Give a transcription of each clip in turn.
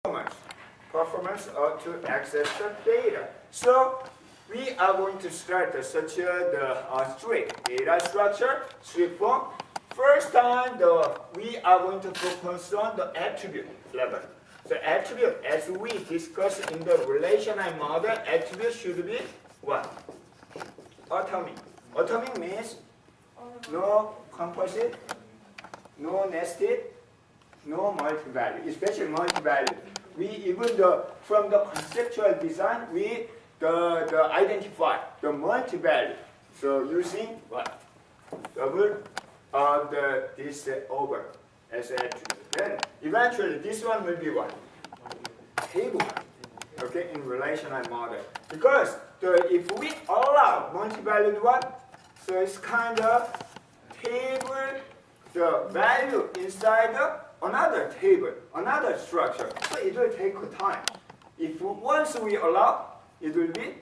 performance to access the data. So we are going to start such the strict data structure, strict form. First time we are going to focus on the attribute level. So attribute, as we discussed in the relational model, attribute should be what? Atomic. Atomic means no composite, no nested, no multi-value, especially multi-value. We even from the conceptual design, we identify the multi-value. So using what? Double this over as attribute. Then eventually this one will be what? Table. Okay, in relational model. Because if we allow multi-valued one, so it's kind of table, the value inside another table, another structure. So it will take time. If once we allow, it will be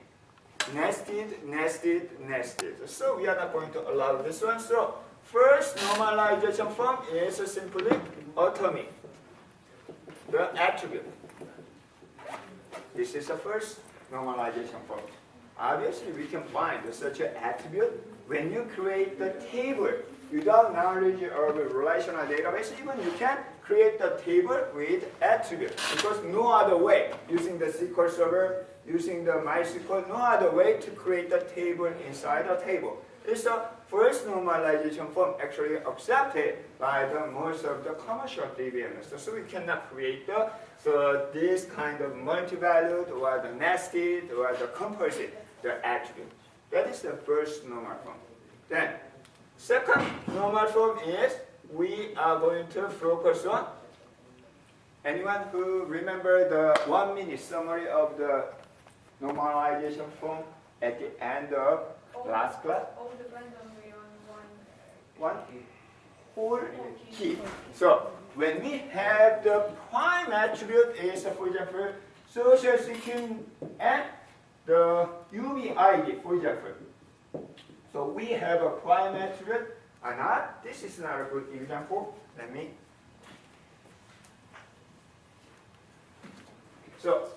nested, nested, nested. So we are not going to allow this one. So first normalization form is simply atomic, the attribute. This is the first normalization form. Obviously, we can find such an attribute when you create the table without knowledge of a relational database. Even you can create the table with attribute, because no other way, using the SQL Server, using the MySQL, no other way to create the table inside a table. It's the first normalization form actually accepted by the most of the commercial DBMS. So we cannot create this kind of multi-valued or the nested or the composite, the attribute. That is the first normal form. Then, second normal form is we are going to focus on, anyone who remember the 1 minute summary of the normalization form at the end of last class? All depends only on one whole key. So when we have the prime attribute is, for example, social security and the UBID, for example. So we have a prime attribute or not. This is not a good example. Let me. So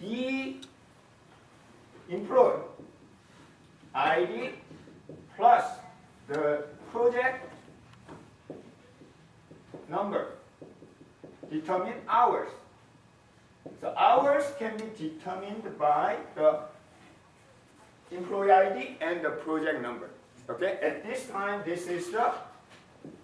the employee ID plus the project number determine hours. So hours can be determined by the employee ID and the project number. Okay, at this time, this is the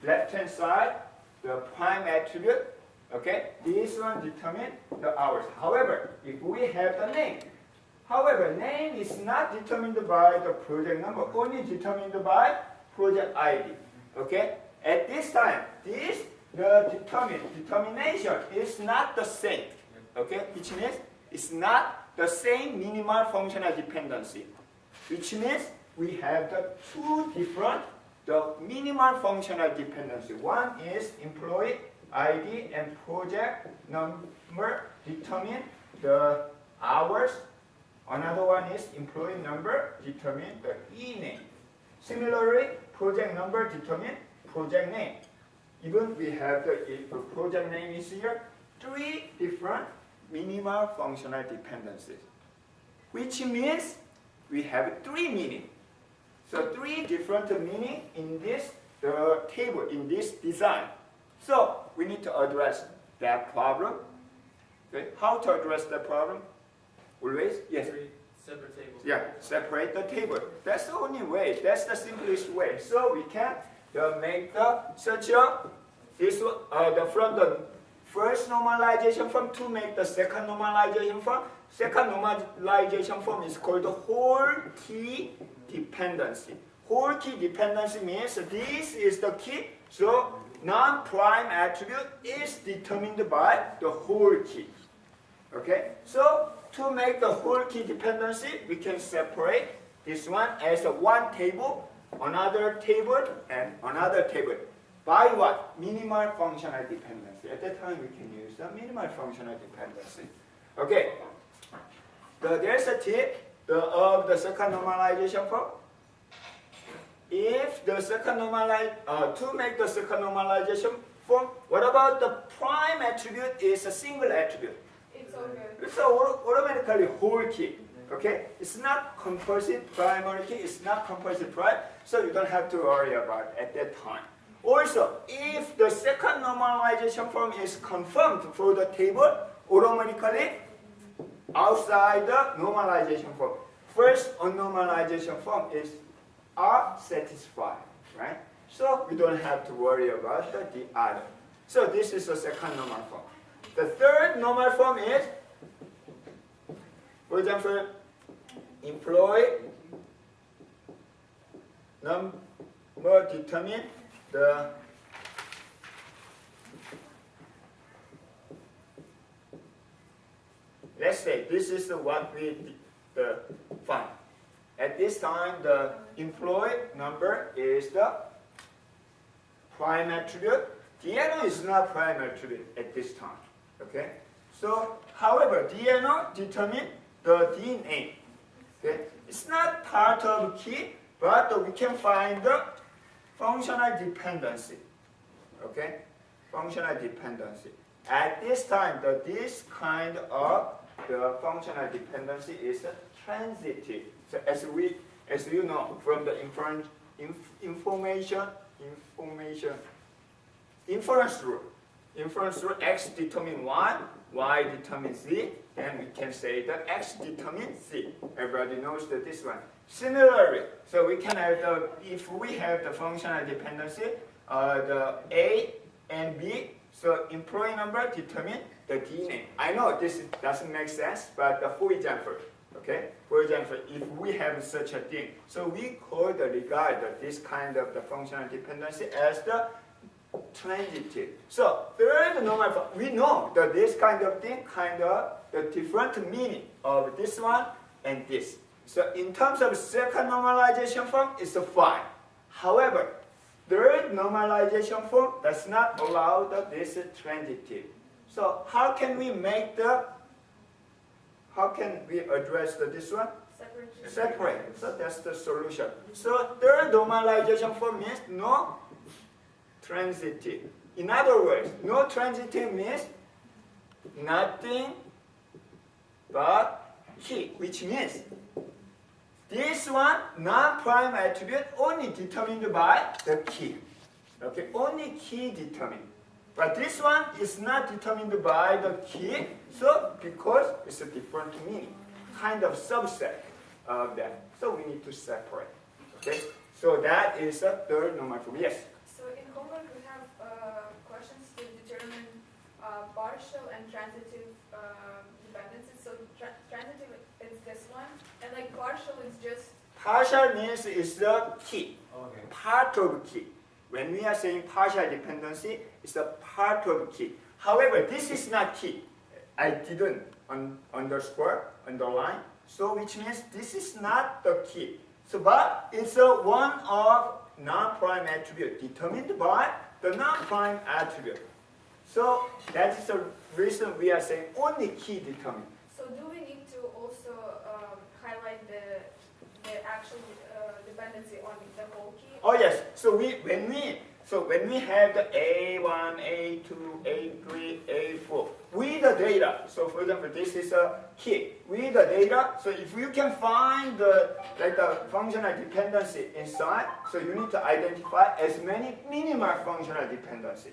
left-hand side, the prime attribute. Okay, this one determine the hours. However, if we have the name, however, name is not determined by the project number, only determined by project ID. Okay, at this time, the determination is not the same. Okay, which means it's not the same minimal functional dependency. Which means we have the two different minimal functional dependency. One is employee ID and project number determine the hours. Another one is employee number determine the e-name. Similarly, project number determine project name. Even we have if the project name is here, three different minimal functional dependencies, which means we have three meaning. So three different meaning in this table, in this design. So we need to address that problem. Okay. How to address that problem? Always? Yes. Three separate tables. Yeah, separate the table. That's the only way. That's the simplest way. So we can make from the first normalization form to make the second normalization form. Second normalization form is called the whole key dependency. Whole key dependency means this is the key. So non-prime attribute is determined by the whole key. Okay? So to make the whole key dependency, we can separate this one as one table, another table, and another table. By what? Minimal functional dependency. At that time, we can use the minimal functional dependency. Okay. There's a tip of the second normalization form. If the second to make the second normalization form. What about the prime attribute is a single attribute? It's all good. It's automatically whole key. Okay? It's not compulsory primary key, it's not compulsory prime, so you don't have to worry about it at that time. Also, if the second normalization form is confirmed for the table, automatically outside the normalization form. First normalization form is are satisfied, right? So we don't have to worry about the other. So this is the second normal form. The third normal form is, for example, employee number determine the let's say this is what we find. At this time, the employee number is the prime attribute. DNO is not prime attribute at this time. Okay. So, however, DNO determine the DNA. Okay. It's not part of key, but we can find the functional dependency. Okay. Functional dependency. At this time, this kind of the functional dependency is transitive. So as you know from the inference rule, X determine Y determines Z, then we can say that X determines Z. Everybody knows that this one. Similarly, so we can have if we have the functional dependency, the A and B, so employee number determine the D name. I know this doesn't make sense, but for example, okay, for example, if we have such a thing, so we regard this kind of the functional dependency as the transitive. So third normal form, we know that this kind of thing the different meaning of this one and this. So in terms of second normalization form, it's fine. However, third normalization form does not allow this transitive. So how can we address this one? Separate. So that's the solution. So third normalization form means no transitive. In other words, no transitive means nothing but key, which means this one non-prime attribute only determined by the key. Okay, only key determined. But this one is not determined by the key, so because it's a different meaning, kind of subset of that. So we need to separate. Okay, so that is the third normal form. Yes. So in homework we have questions to determine partial and transitive dependencies. So transitive is this one, and like partial is just. Partial means it's the key, Okay. part of key. When we are saying partial dependency, it's a part of key. However, this is not key. I didn't underline. So which means this is not the key. So but it's one of non-prime attribute determined by the non-prime attribute. So that is the reason we are saying only key determined. So do we need to also highlight the actual dependency on the whole key? Oh yes. So when we have the A1, A2, A3, A4 with the data. So for example, this is a key with the data. So if you can find the functional dependency inside, so you need to identify as many minimal functional dependency.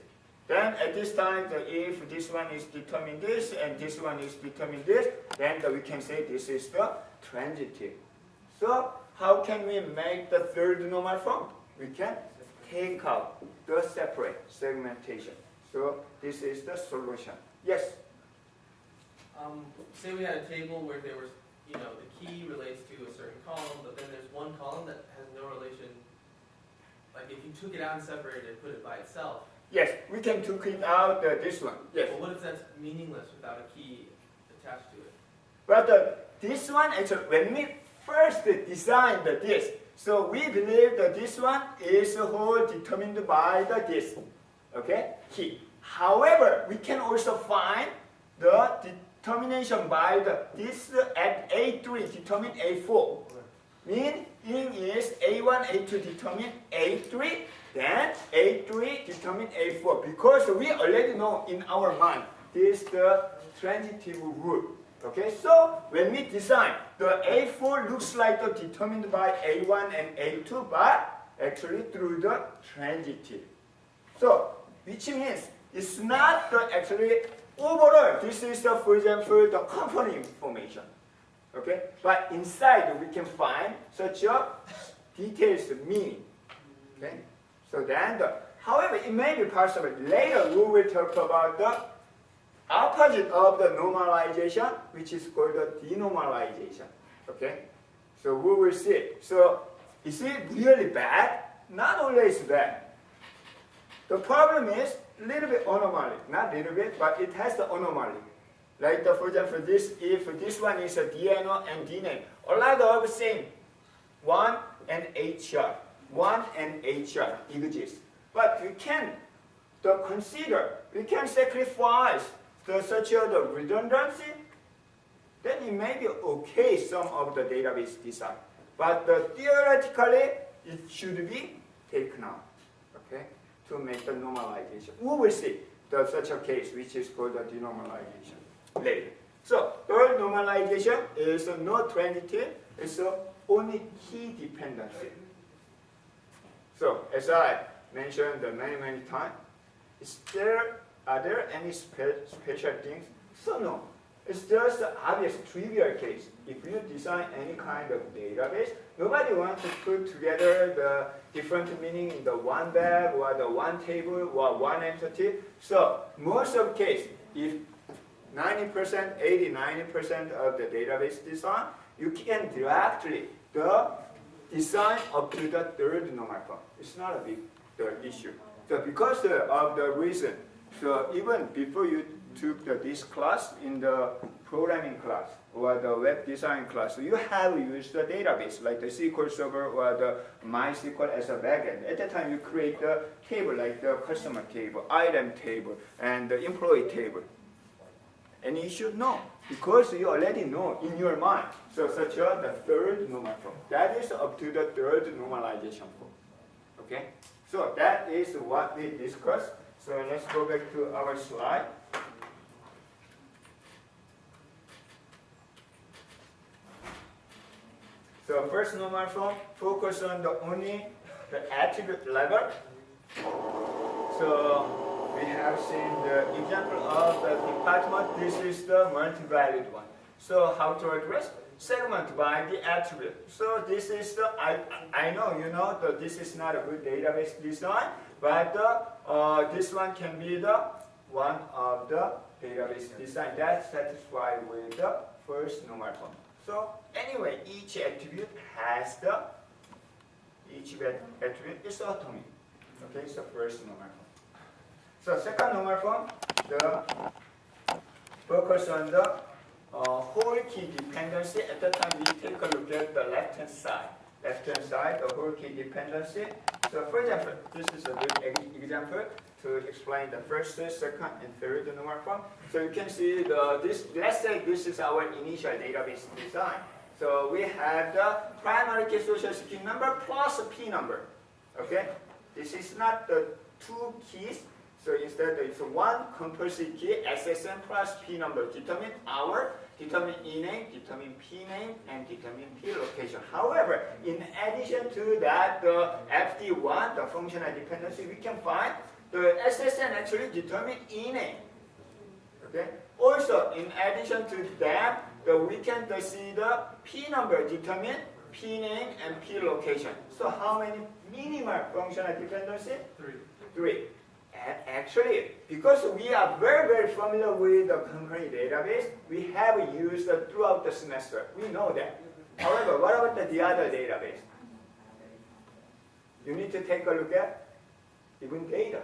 Then at this time, if this one is determined this and this one is determined this, then we can say this is the transitive. So how can we make the third normal form? We can take out the separate segmentation. So this is the solution. Yes? Say we had a table where there was, the key relates to a certain column, but then there's one column that has no relation. Like if you took it out and separated it, put it by itself. Yes, we can take it out this one. Yes. Well, what if that's meaningless without a key attached to it? But this one, actually, when we first designed this, so we believe that this one is whole determined by this, okay, key. However, we can also find the determination by this at A3 determine A4. Meaning is A1, A2 determine A3, Then A3 determine A4 because we already know in our mind this is the transitive rule. Okay, so when we design, the A4 looks like the determined by A1 and A2, but actually through the transitive. So, which means it's not the actually overall, this is the, for example, the company information. Okay, but inside we can find such a details meaning. Okay, so then however, it may be possible later we will talk about the opposite of the normalization, which is called the denormalization. Okay, so we will see. So is it really bad? Not only is bad. The problem is a little bit anomaly, not little bit, but it has the anomaly. Like for example, this if this one is a DNO and DNAME, a lot of same 1 and HR, 1 and HR exists. But we can consider, we can sacrifice such the redundancy, then it may be okay some of the database design. But theoretically, it should be taken out, okay, to make the normalization. We will see such a case which is called the denormalization later. So third normalization is no transitive, it's only key dependency. So as I mentioned many times, are there any special things? So no, it's just an obvious trivial case. If you design any kind of database, nobody wants to put together the different meaning in the one bag or the one table or one entity. So most of the case, if 90%, 80, 90% of the database design, you can directly design up to the third normal form. It's not a big issue. So because of the reason, so even before you took this class in the programming class or the web design class, you have used the database like the SQL Server or the MySQL as a backend. At that time, you create the table like the customer table, item table, and the employee table. Any issue? No, because you already know in your mind. So such the third normal form. That is up to the third normalization form. Okay? So that is what we discussed. So let's go back to our slide. So first normal form, focus on only the attribute level. So we have seen the example of the department. This is the multi-valued one. So how to address? Segment by the attribute. So this is the, I know you know that this is not a good database design, but this one can be the one of the database design that satisfied with the first normal form. So anyway, each attribute has each attribute is atomic. Okay, so first normal form. So second normal form, the focus on the whole key dependency. At that time, we take a look at the left-hand side. Left-hand side, the whole key dependency. So for example, this is a good example to explain the first, second, and third normal form. So you can see this. Let's say this is our initial database design. So we have the primary key social security number plus a P number. Okay, this is not the two keys. So instead, it's one compulsory key, SSN plus P number. Determine hour, determine E name, determine P name, and determine P location. However, in addition to that, the FD1, the functional dependency, we can find the SSN actually determine E name. Okay. Also, in addition to that, we can see the P number determine P name and P location. So how many minimal functional dependency? Three. And actually, because we are very familiar with the concurrent database, we have used it throughout the semester. We know that. However, what about the other database? You need to take a look at even data.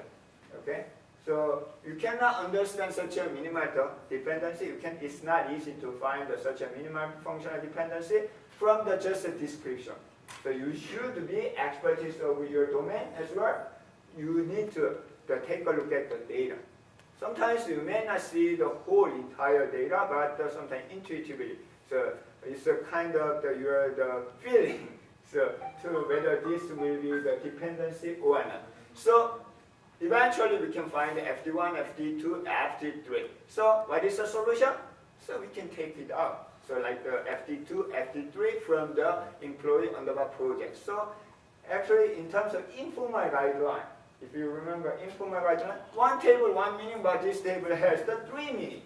Okay? So you cannot understand such a minimal dependency. It's not easy to find such a minimal functional dependency from just a description. So you should be expertise over your domain as well. You need to take a look at the data. Sometimes you may not see the whole entire data, but sometimes intuitively. So it's a kind of the feeling. So to whether this will be the dependency or not. So eventually we can find FD1, FD2, FD3. So what is the solution? So we can take it out. So like the FD2, FD3 from the employee underbar project. So actually in terms of informal guideline, if you remember informal guideline, one table, one meaning, but this table has the three meaning.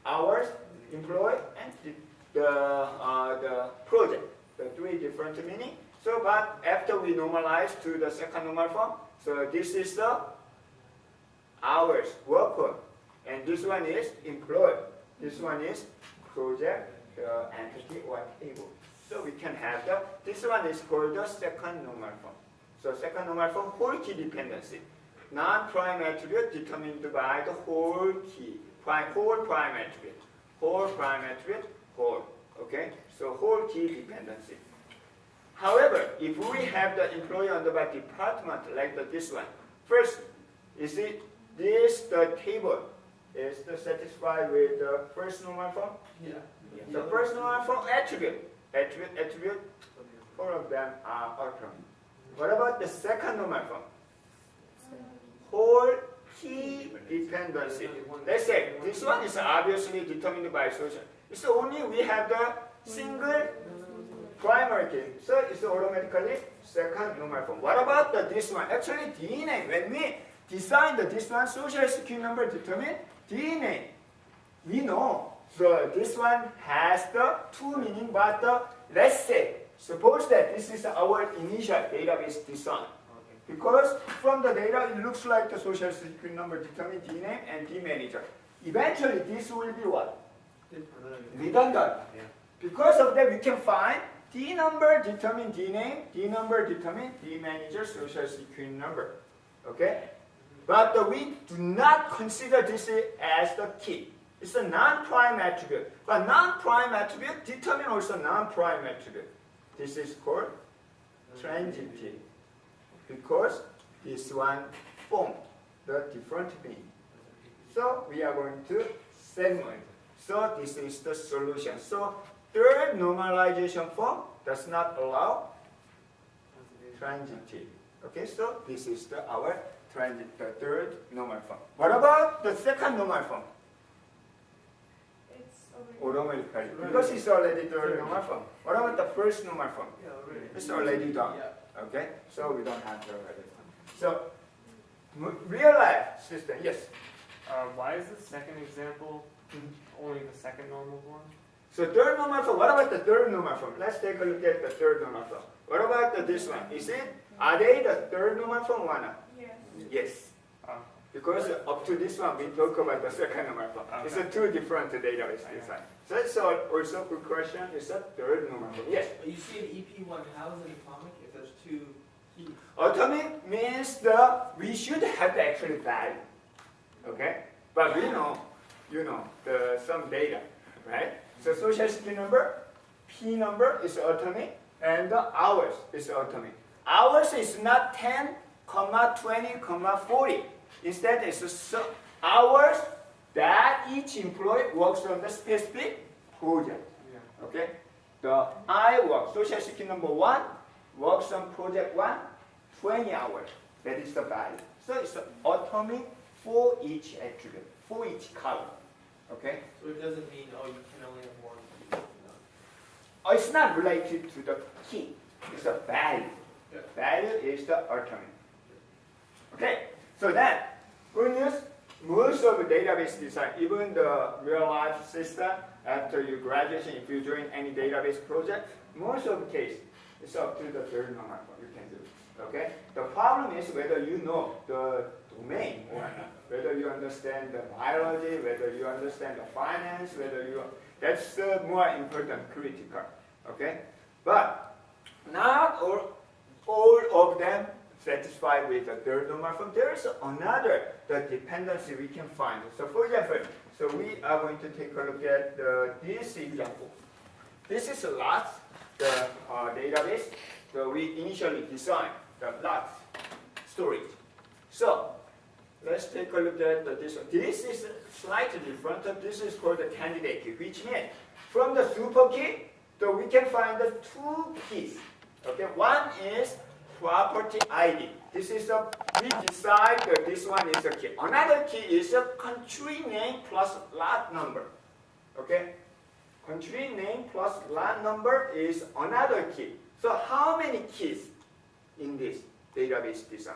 Hours, employee, and the project. The three different meaning. So but after we normalize to the second normal form, so this is the hours, worker, and this one is employee. This one is project, entity, or table. So we can have this one is called the second normal form. So second normal form, whole key dependency. Non-prime attribute determined by the whole key, whole prime attribute. Whole prime attribute, whole. Okay? So whole key dependency. However, if we have the employee underbar department like this one, first, you see, the table is satisfied with the first normal form? Yeah. The first normal form attribute, all of them are alternate. What about the second normal form? Whole key dependency. Let's say this one is obviously determined by social. It's only we have the single primary key, so it's automatically second normal form. What about this one? Actually, DNA. When we design this one, social security number determine DNA. We know. So this one has the two meaning, but let's say, suppose that this is our initial database design. Because from the data, it looks like the social security number determine D name and D manager. Eventually, this will be what? Redundant. Because of that, we can find D number determine D name, D number determine D manager social security number. Okay? But we do not consider this as the key. It's a non-prime attribute. But non-prime attribute determine also non-prime attribute. This is called transitive. Because this one form the different meaning. So we are going to segment. So this is the solution. So third normalization form does not allow transitive. Okay, so this is the third normal form. What about the second normal form? It's already. Automatically. Because it's already third normal form. What about the first normal form? It's already done. Okay, so we don't have to already. So real life system, yes. Why is the second example only the second normal form? So third normal form. What about the third normal form? Let's take a look at the third normal form. What about this one? Are they the third normal form or not? Yes. Yes. Because up to this one, we talk about the second normal form. It's a two different database design. So that's also a good question. It's a third normal form. Yes. But you see an EP1 house in atomic if there's two keys. Atomic means we should have the actual value. Okay? But we know, some data, right? So social security number, P number is atomic, and the hours is atomic. Hours is not 10, 20, 40. Instead, it's hours that each employee works on the specific project. Okay? The I work, social security number 1, works on project 1, 20 hours. That is the value. So it's atomic for each attribute, for each column. Okay? So it doesn't mean, you can only have one key. Oh, it's not related to the key. It's a value. Yeah. Value is the atomic. Okay? So then, good news, most of the database design, even the real-life system, after your graduation, if you join any database project, most of the case, it's up to the third normal form you can do. Okay? The problem is whether you know the domain or not, whether you understand the biology, whether you understand the finance, that's the more important critical. Okay? But not all of them satisfied with the third normal form. There is another dependency we can find. So for example, we are going to take a look at this example. This is a lot, the database. So we initially designed the lot storage. So let's take a look at this one. This is slightly different. This is called the candidate key, which means from the super key, we can find the two keys. Okay, one is property ID. this is a, we decide that this one is a key. Another key is a country name plus lot number. Okay? Country name plus lot number is another key. So how many keys in this database design?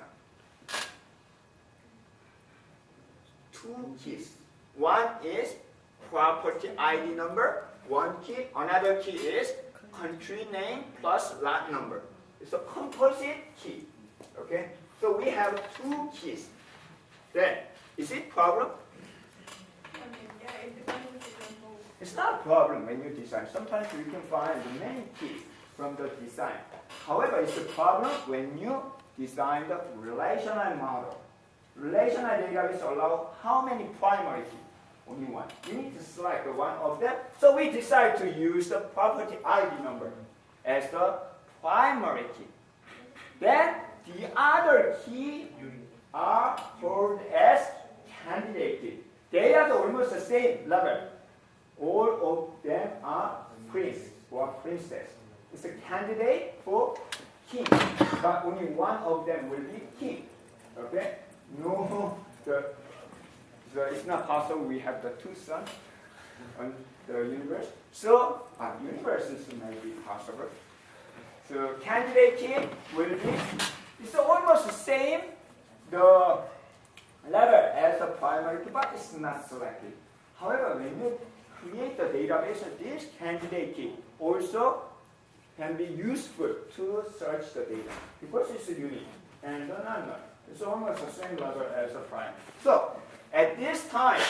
2 keys. One is property ID number, one key. Another key is country name plus lot number. It's a composite key. Okay? So we have 2 keys. Then, is it problem? I mean, yeah, it depends what you compose. It's not a problem when you design. Sometimes you can find many keys from the design. However, it's a problem when you design the relational model. Relational database allow how many primary keys? Only one. You need to select one of them. So we decide to use the property ID number as the primary key. Then the other key are called as candidate key. They are almost the same level. All of them are prince or princess. It's a candidate for king, but only one of them will be king. Okay? No, it's not possible we have the 2 sons on the universe. So, universes may be possible. So, candidate key will be, it's almost the same, the level as the primary key, but it's not selected. However, when you create the database, this candidate key also can be useful to search the data because it's unique and unknown. It's almost the same level as the prime. So, at this time,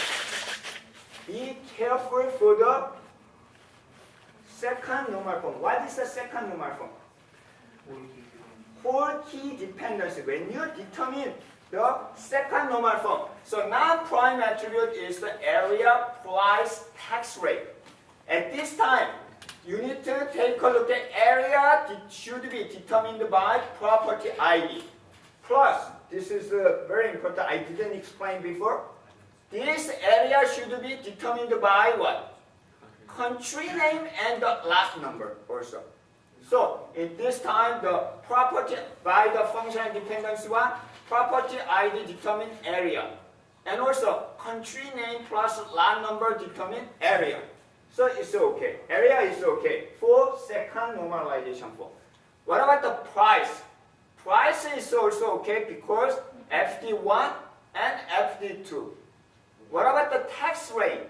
be careful for the second normal form. What is the second normal form? Whole key dependency. When you determine the second normal form, so non-prime attribute is the area, price, tax rate. At this time, you need to take a look at area. It should be determined by property ID. Plus, this is very important. I didn't explain before. This area should be determined by what? Country name and the lot number also. So, in this time, the property by the functional dependency one, property ID determine area. And also, country name plus lot number determine area. So, it's okay. Area is okay for second normalization form. What about the price? Price is also okay because FD1 and FD2. What about the tax rate?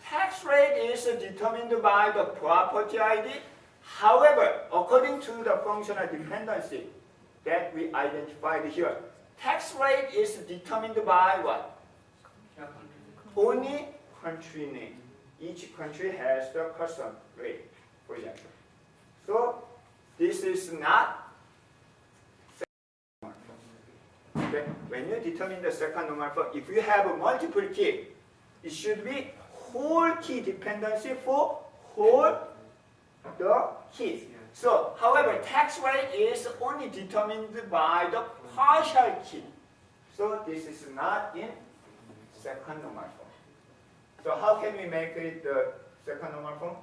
Tax rate is determined by the property ID. However, according to the functional dependency that we identified here, tax rate is determined by what? Only country name. Each country has the custom rate, for example. So, this is not second normal form. Okay? When you determine the second normal form, if you have a multiple key, it should be whole key dependency for whole the keys. So, however, tax rate is only determined by the partial key. So, this is not in second normal form. So, how can we make it the second normal form?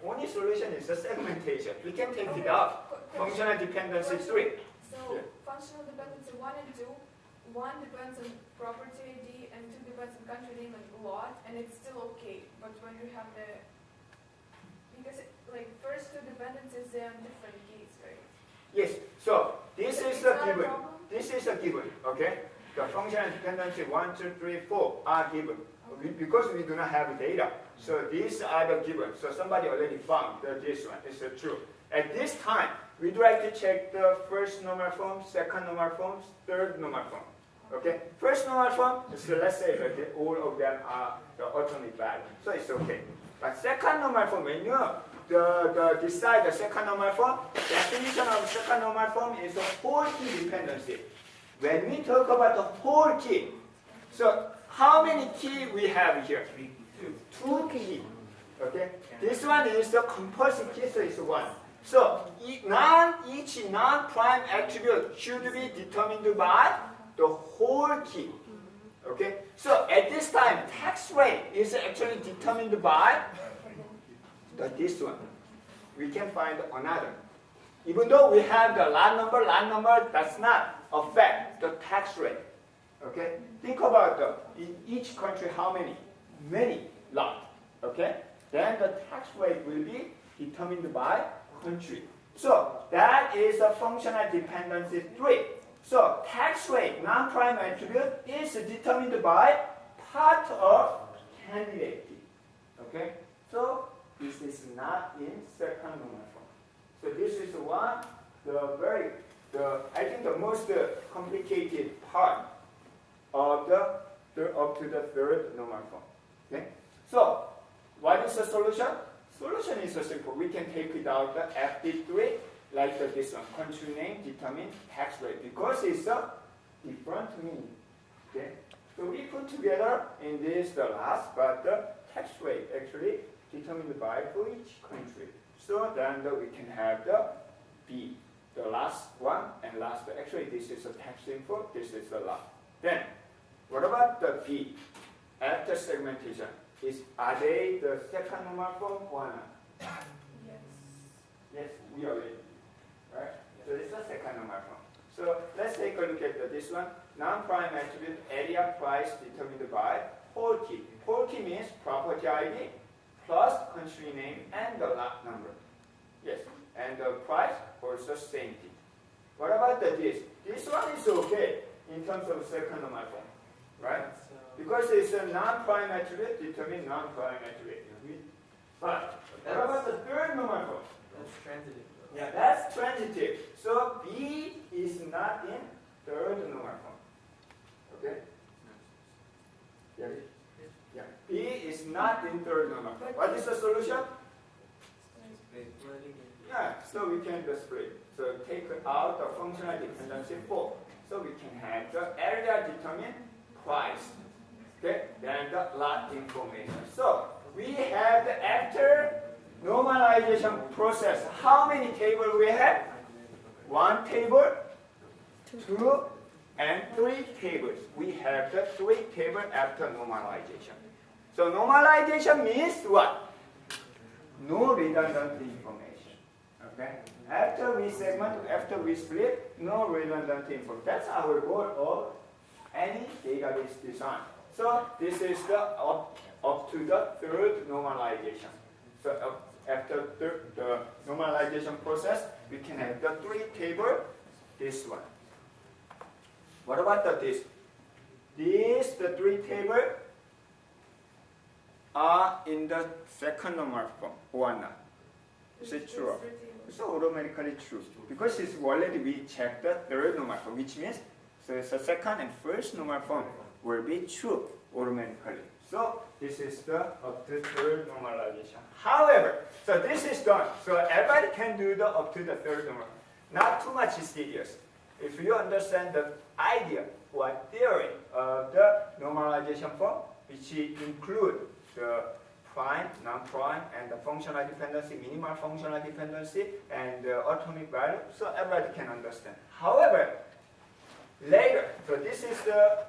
Only solution is the segmentation. We can take it out. Functional dependency 3. So, functional dependency 1 and 2, 1 depends on property ID and 2 depends on country name and lot, and it's still okay. But when you have the, because first 2 dependencies, they are different keys, right? Yes. So, this is a not a given. problem? This is a given. Okay? The functional dependency 1, 2, 3, 4 are given. Because we do not have data. So these are the given. So somebody already found that this one is true. At this time, we'd like to check the first normal form, second normal form, third normal form. Okay? First normal form, so let's say that all of them are the alternate value. So it's okay. But second normal form, when you decide the second normal form, definition of second normal form is a whole key dependency. When we talk about the whole key, so how many keys we have here? 2 keys. Okay? This one is the composite key, so it's 1. So each non-prime attribute should be determined by the whole key. Okay? So at this time, tax rate is actually determined by this one. We can find another. Even though we have the lot number does not affect the tax rate. Okay? Think about in each country how many lot. Okay? Then the tax rate will be determined by country. So that is a functional dependency 3. So tax rate, non-prime attribute, is determined by part of candidate. Okay? So this is not in second normal form. So this is one, I think the most complicated part of up to the third normal form. Okay? So what is the solution? Solution is so simple. We can take it out the FD3 like this one. Country name determine tax rate because it's a different meaning. Okay? So we put together in this the last, but the tax rate actually determined by for each country. So then we can have the B, the last one and last. Actually, this is a tax info. This is the last. Then, what about the B? After segmentation, are they the second normal form or not? Yes. Yes, we are ready. Right? So this is the second normal form. So let's take a look at this one. Non-prime attribute area price determined by whole key. Whole key means property ID plus country name and the lot number. Yes, and the price also same thing. What about this? This one is okay in terms of second normal form, right? Because it's a non-prime attribute, determine non-prime attribute. But what about the third normal form? That's transitive. Yeah, that's transitive. So B is not in third normal form. Okay? Yeah. Yeah. B is not in third normal form. What is the solution? Yeah, so we can just split. So take out the functional dependency 4. So we can have the area determine price. Okay, then the lot information. So we have the after normalization process. How many tables we have? 1 table, 2, and 3 tables. We have the 3 tables after normalization. So normalization means what? No redundant information. Okay? After we segment, after we split, no redundant information. That's our goal of any database design. So this is the up to the third normalization. So after the normalization process, we can have the 3 table, this one. What about this? The 3 table are in the second normal form or not? Is it true? It's automatically true because it's already we checked the third normal form, which means so it's the second and first normal form will be true automatically. So this is the up to third normalization. However, so this is done. So everybody can do the up to the third normal. Not too much serious. If you understand the idea or theory of the normalization form, which include the prime, non-prime, and the functional dependency, minimal functional dependency, and the atomic value, so everybody can understand. However, later, so this is the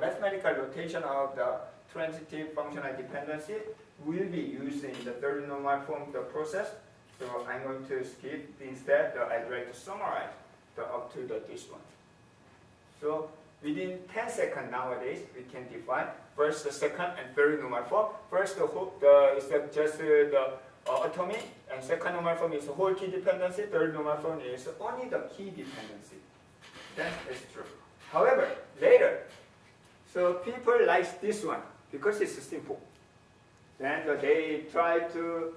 mathematical notation of the transitive functional dependency will be used in the third normal form of the process. So I'm going to skip instead. I'd like to summarize up to this one. So within 10 seconds nowadays, we can define first, the second, and third normal form. First, is just the atomic, and second normal form is whole key dependency. Third normal form is only the key dependency. That is true. However, later, so people like this one because it's simple. Then they try to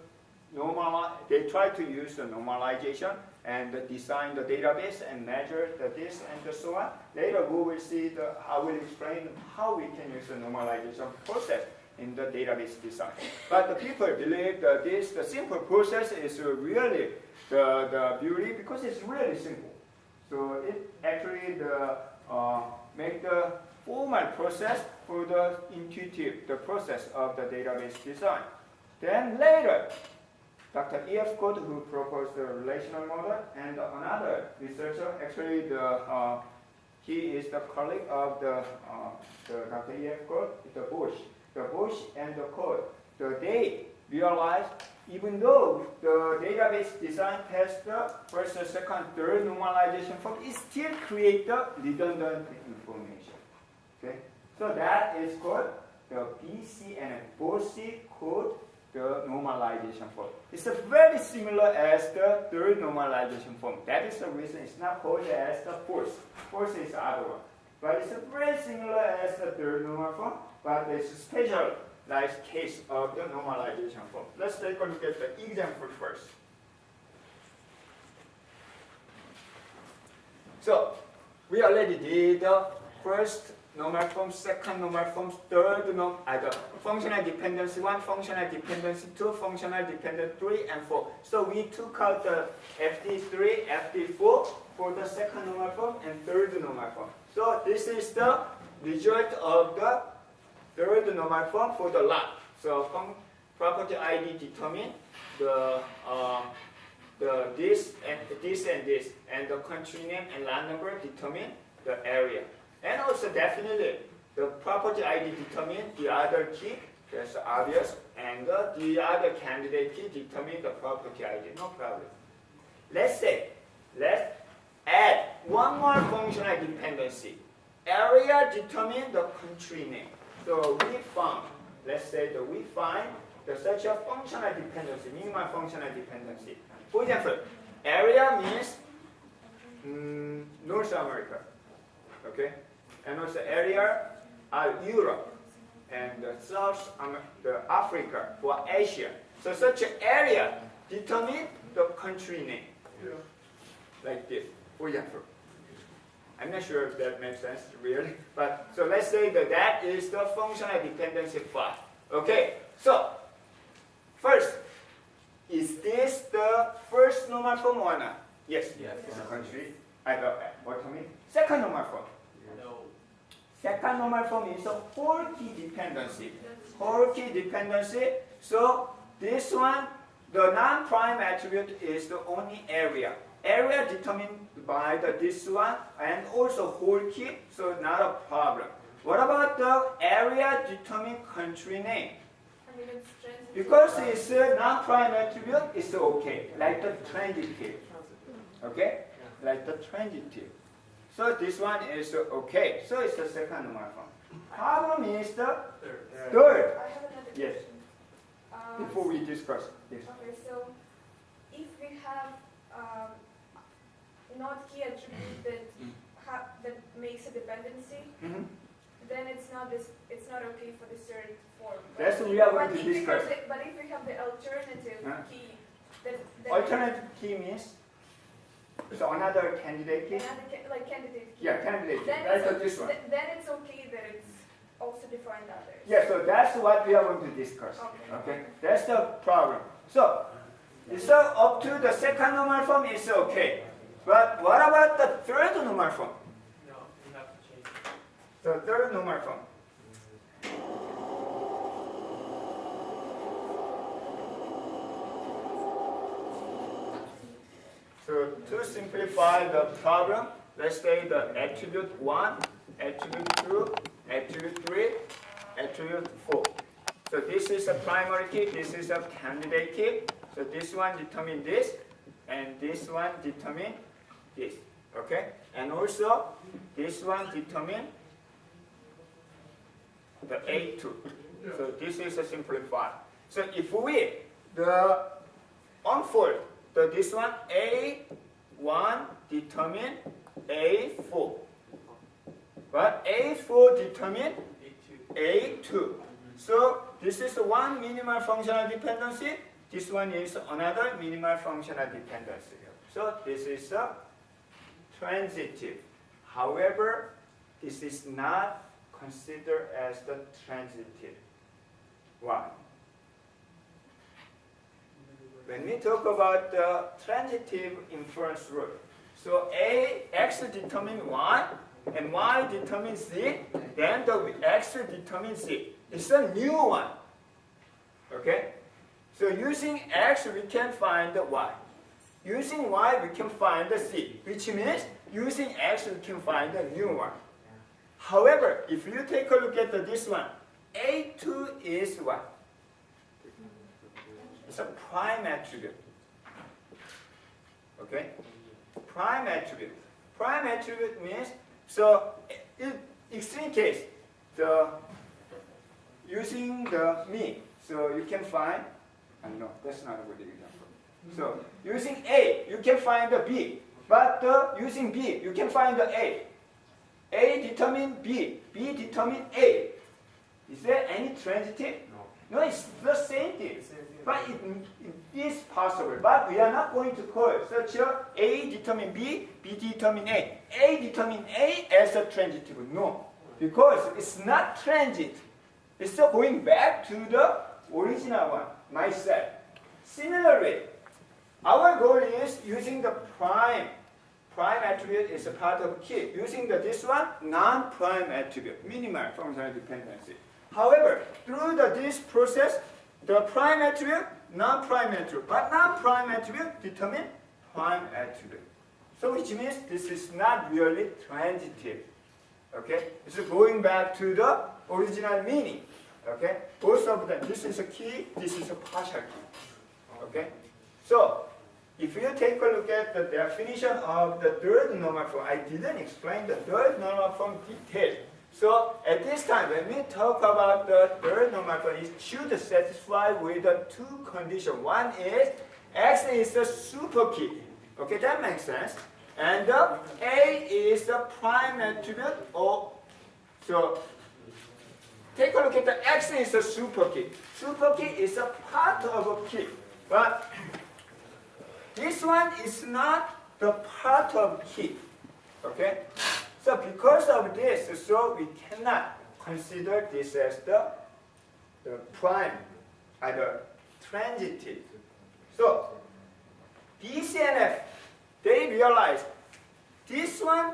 use the normalization and design the database and measure this and so on. Later we will see I will explain how we can use the normalization process in the database design. But the people believe that the simple process is really the beauty because it's really simple. So it actually make the formal process for the intuitive, the process of the database design. Then later, Dr. E.F. Code, who proposed the relational model, and another researcher, actually he is the colleague of the Dr. E.F. Code, the Bush. The Bush and the Code, they realized even though the database design has the first, second, third normalization form, it still creates the redundant information. Okay, so that is called the BCNF. Both C code the normalization form. It's very similar as the third normalization form. That is the reason it's not called as the fourth. Fourth is the other one. But it's very similar as the third normal form, but it's a specialized case of the normalization form. Let's take a look at the example first. So we already did the first normal form, second normal form, third the functional dependency 1, functional dependency 2, functional dependency 3, and 4. So we took out the FD3, FD4 for the second normal form and third normal form. So this is the result of the third normal form for the lot. So property ID determine the this and this, and the country name and lot number determine the area. And also definitely the property ID determine the other key, that's obvious, and the other candidate key determine the property ID, no problem. Let's add one more functional dependency. Area determine the country name. So we found, let's say that we find such a functional dependency, minimal functional dependency. For example, area means North America, okay? And also area are Europe and South the Africa or Asia. So such an area determine the country name, like this. For example, I'm not sure if that makes sense really, but so let's say that is the functional dependency file. Okay, so first, is this the first normal form or not? Yes. Yes. It's a country. What I mean? Second normal form. No. Second normal form is a whole key dependency. Whole key dependency. So this one, the non-prime attribute is the only area. Area determined by this one and also whole key, so not a problem. What about the area determined country name? Because it's a non-prime attribute, it's okay, like the transitive. Okay? Like the transitive. So this one is okay. So it's the second normal form. Problem is the third. I have another Yes. question. Before we discuss this. Okay, so if we have not key attribute that makes a dependency, Mm-hmm. then it's not okay for the third form. That's what we are going But to if we discuss. have but if we have the alternative key, then Alternative key means so another candidate key. like candidate key. Yeah, candidate key. Then That's it's, this one. then it's okay that it's also defined others. Yeah, so that's what we are going to discuss. Okay, that's the problem. So, it's up to the second normal form is okay. But what about the third normal form? No, you have to change it. The third normal form. So to simplify the problem, let's say the attribute 1, attribute 2, attribute 3, attribute 4. So this is a primary key, this is a candidate key. So this one determine this, and this one determine this. Okay? And also, this one determine the A2. So this is a simplified. So if we unfold this one, A1 determine A4. But A4 determine A2. So this is one minimal functional dependency. This one is another minimal functional dependency. So this is a transitive. However, this is not considered as the transitive. Why? When we talk about the transitive inference rule, so X determines Y, and Y determines Z, then the X determines Z. It's a new one. Okay? So using X, we can find the Y. Using Y, we can find the Z, which means using X, we can find the new one. However, if you take a look at this one, A2 is what? It's a prime attribute. Okay? Prime attribute. Prime attribute means, so in extreme case, using the mean, so you can find, no, that's not a good example. So using A, you can find the B, but using B, you can find the A. A determine B, B determine A. Is there any transitive? No, it's the same thing. But it is possible. But we are not going to call such A determine B, B determine A. A determine A as a transitive. No, because it's not transit. It's still going back to the original one, myself. Similarly, our goal is using the prime. Prime attribute is a part of key. Using this one, non-prime attribute, minimal functional dependency. However, through this process, the prime attribute, non-prime attribute, but non-prime attribute determine prime attribute. So which means this is not really transitive. Okay? It's going back to the original meaning. Okay? Both of them. This is a key, this is a partial key. Okay? So if you take a look at the definition of the third normal form, I didn't explain the third normal form detail. So at this time, when we talk about the third normal form, it should satisfy with the two conditions. One is X is the super key. Okay, that makes sense. And A is the prime attribute. So take a look at the X is the super key. Super key is a part of a key. But this one is not the part of key. Okay? So because of this, so we cannot consider this as the prime, either transitive. So BC and F, they realize this one,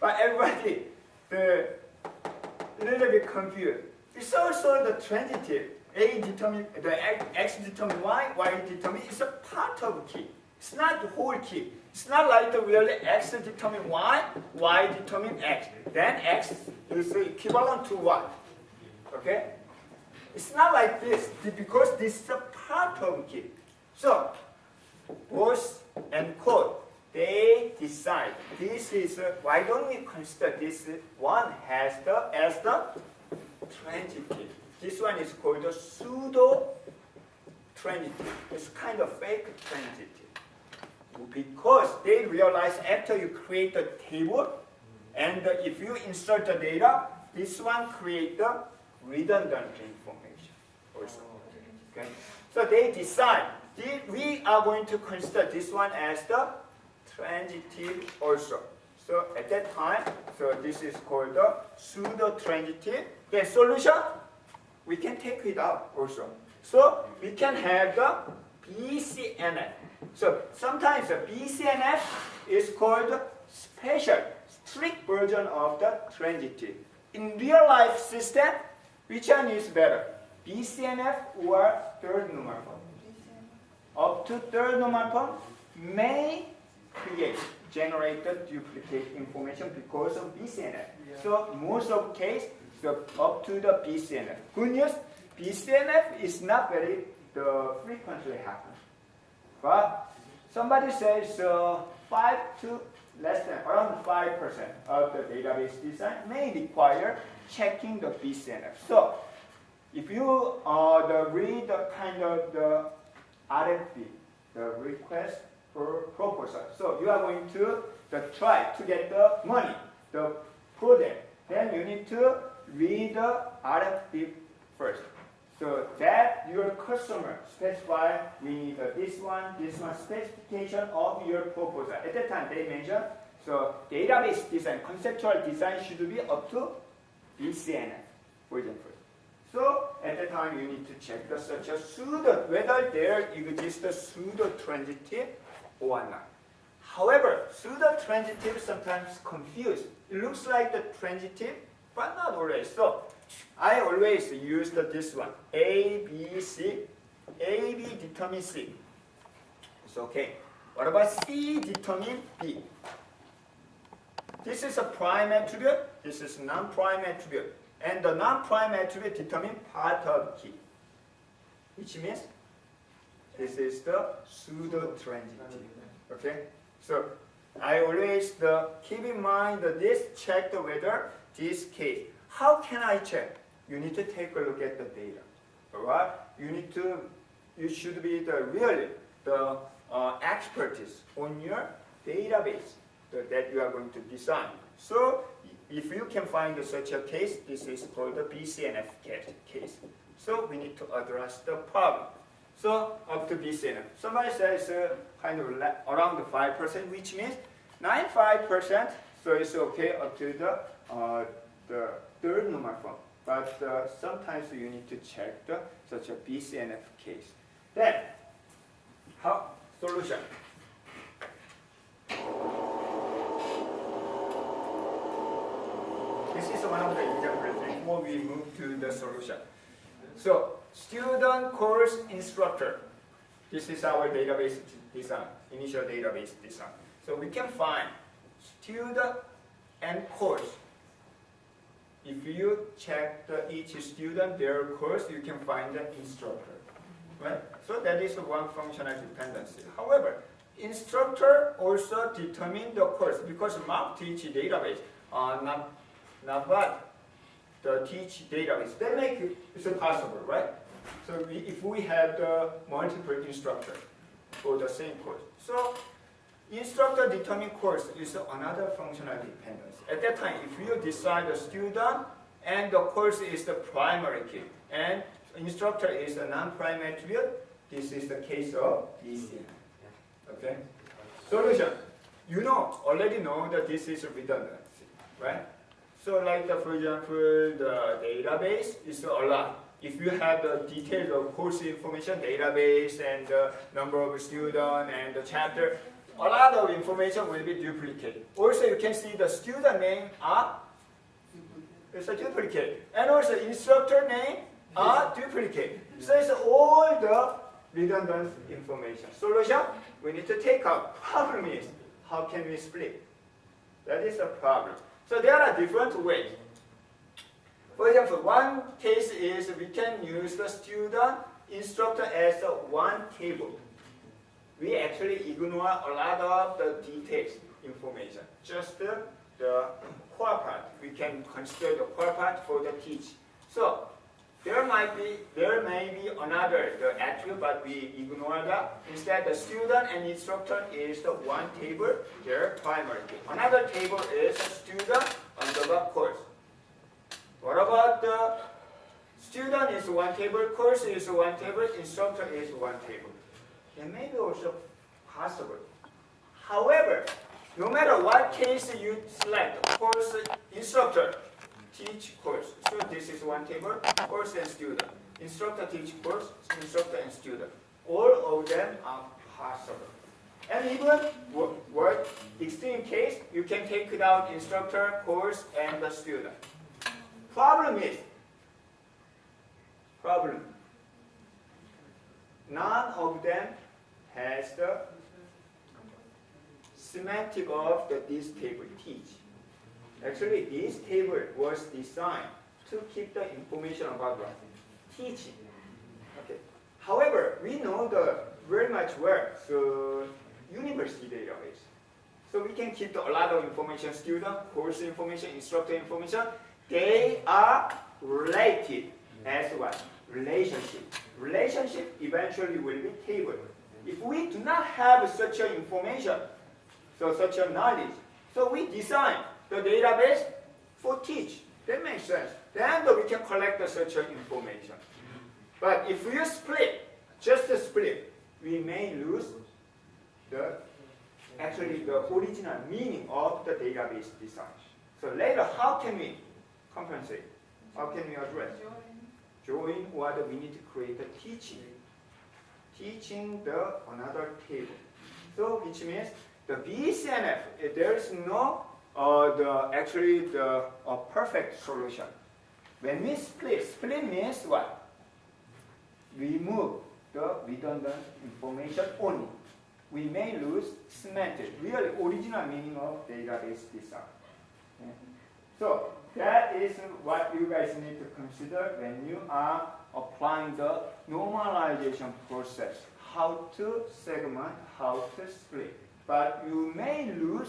but everybody a little bit confused. It's also the transitive. A determine the X determine Y, Y determine it's a part of key. It's not the whole key. It's not like the really X determine Y, Y determine X. Then X is equivalent to Y. Okay? It's not like this because this is a part of key. So Morse and code, they decide this is why don't we consider this one as the transitive. This one is called the pseudo transitive. It's kind of fake transitive. Because they realize after you create the table, and if you insert the data, this one creates the redundant information also. Okay? So they decide we are going to consider this one as the transitive also. So at that time, so this is called the pseudo transitive. The solution, we can take it out also. So we can have the BCNF. So sometimes the BCNF is called the special, strict version of the transitive. In real life system, which one is better? BCNF or third normal form? Up to third normal form may generate the duplicate information because of BCNF. Yeah. So most of the case, so up to the BCNF. Good news, BCNF is not very frequently happen. But somebody says 5 to less than around 5% of the database design may require checking the BCNF. So if you read the kind of the RFP, the request for proposal, so you are going to try to get the money, the project, then you need to read the RFP first. So that your customer specify we need this one specification of your proposal. At that time they mention so database design, conceptual design should be up to BCNF version first. So at that time you need to check the such a pseudo whether there exists a pseudo transitive or not. However, pseudo transitive sometimes confused. It looks like the transitive, but not always. So I always use this one. A, B, C. A, B determine C. It's okay. What about C determine B? This is a prime attribute. This is non-prime attribute. And the non-prime attribute determine part of key. Which means This is the pseudo-transitive. Okay? So I always keep in mind that this check whether this case. How can I check? You need to take a look at the data. Alright? You should be really the expertise on your database that you are going to design. So if you can find such a case, this is called the BCNF case. So we need to address the problem. So up to BCNF. Somebody says kind of around 5%, which means 95%. So it's okay up to the third normal form. But sometimes you need to check such a BCNF case. Then, solution? This is one of the examples before we move to the solution. So, student course instructor. This is our database design, initial database design. So we can find student and course. If you check each student, their course, you can find the instructor. Right? So that is one functional dependency. However, instructor also determine the course because mock teach database are not but the teach database. That make it possible, right? So if we have the multiple instructor for the same course. So instructor determine course is another functional dependency. At that time, if you decide the student and the course is the primary key and instructor is a non-prime attribute, this is the case of BCN. Okay? Solution. You already know that this is redundancy, right? So like for example, the database is a lot. If you have the details of course information, database and the number of students and the chapter, a lot of information will be duplicated. Also, you can see the student name it's a duplicate. And also instructor name duplicate. So it's all the redundant information. Solution, we need to take out. Problem is, how can we split? That is a problem. So there are different ways. For example, one case is we can use the student instructor as one table. We actually ignore a lot of the details information, just the core part. We can consider the core part for the teach. So there may be another attribute, but we ignore that. Instead, the student and instructor is the one table, their primary key. Another table is student underbar course. What about the student is one table, course is one table, instructor is one table? It may be also possible. However, no matter what case you select, course instructor, teach course. So this is one table, course and student. Instructor teach course, instructor and student. All of them are possible. And even what extreme case, you can take it out instructor, course, and the student. Problem, none of them has the semantic of this table teach. Actually, this table was designed to keep the information about what? Teaching. Okay. However, we know very much well, so university database. So we can keep a lot of information, student, course information, instructor information. They are related as what? Relationship. Relationship eventually will be table. If we do not have such an information, so such a knowledge, so we design the database for teach. That makes sense. Then we can collect such information. But if we split, just split, we may lose the original meaning of the database design. So later, how can we compensate? How can we address? Join what we need to create a teaching. Teaching another table. So which means the BCNF, there is no a perfect solution. When we split means what? Remove the redundant information only. We may lose semantic, really original meaning of database design. Okay. So that is what you guys need to consider when you are applying the normalization process. how to segment, how to split. But you may lose,